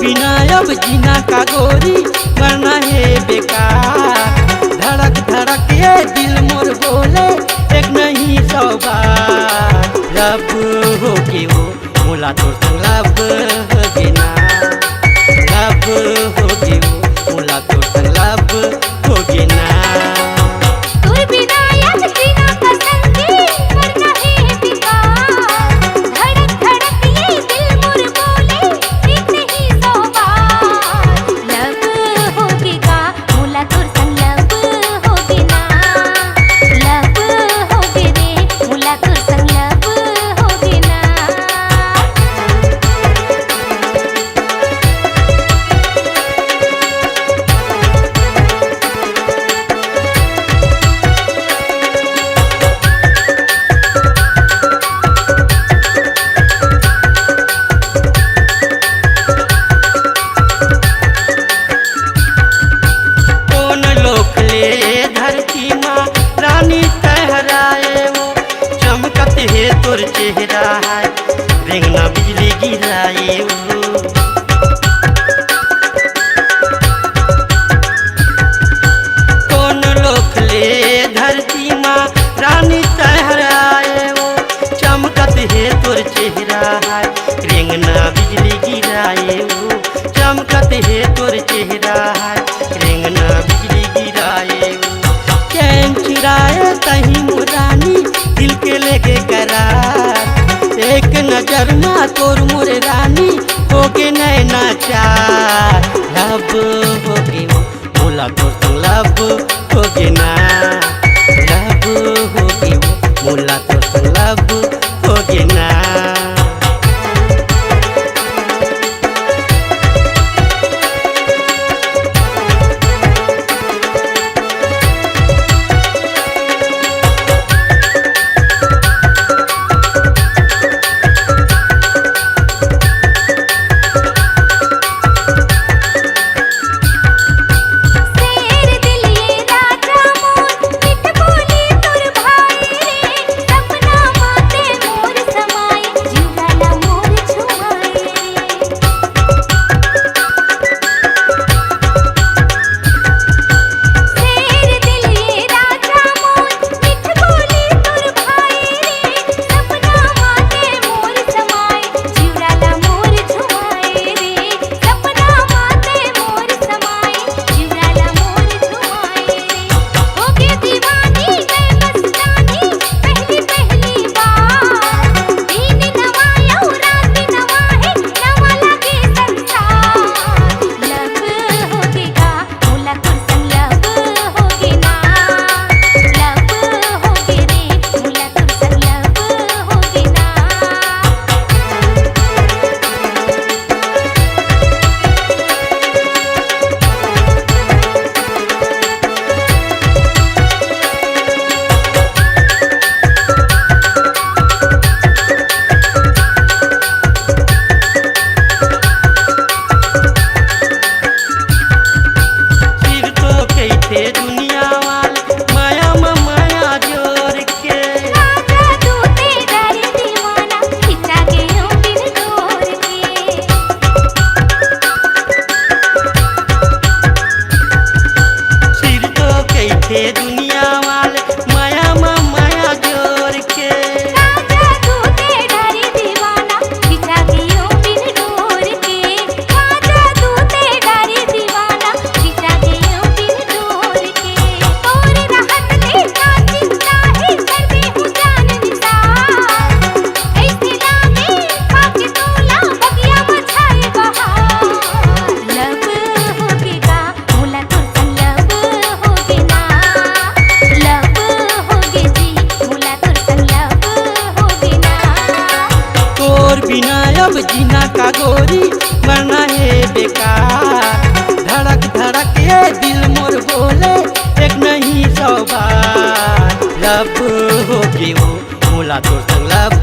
बिना अब जीना का गोरी मरना है बेकार। धड़क धड़क ये दिल मोर बोले एक नहीं 100 बार। लब हो के वो मोला तोर संग लब होगे ना। लब हो के वो मोला तोर संग लब होगे ना। तोर चेहरा है रेंगना बिजली गिराए कौन लोखले धरती माँ रानी तहराए वो। चमकत है तोर चेहरा है रेंगना बिजली गिराए वो। चमकत है तोर चेहरा है रेंगना बिजली गिराए वो। चैन चुराए तही मुरानी दिल के लेके करार। एक नजर में तोर मोर रानी होके नैना चार। लब होके वो मोला तोर संग लब होगे ना। लब होके वो मोला तोर संग लब होगे ना। दुनिया वाले माया माया जोर के। राजा दूते डरे दीवाना खिंचा गयो बिन डोर के। राजा दूते डरे दीवाना खिंचा गयो बिन डोर के। तोर रहत ले ना चिंता है कर दे हूँ जान निसार। ऐसे लागे खाके तोला बगिया मछाए बहार। लब होगे गा मोला तोर संग लब होगे ना। तोर बिना अब जीना का गोरी मरना है बेकार। धड़क धड़क ये दिल मोर बोले एक नहीं 100 बार। लब होगे वो मोला तोर संग लब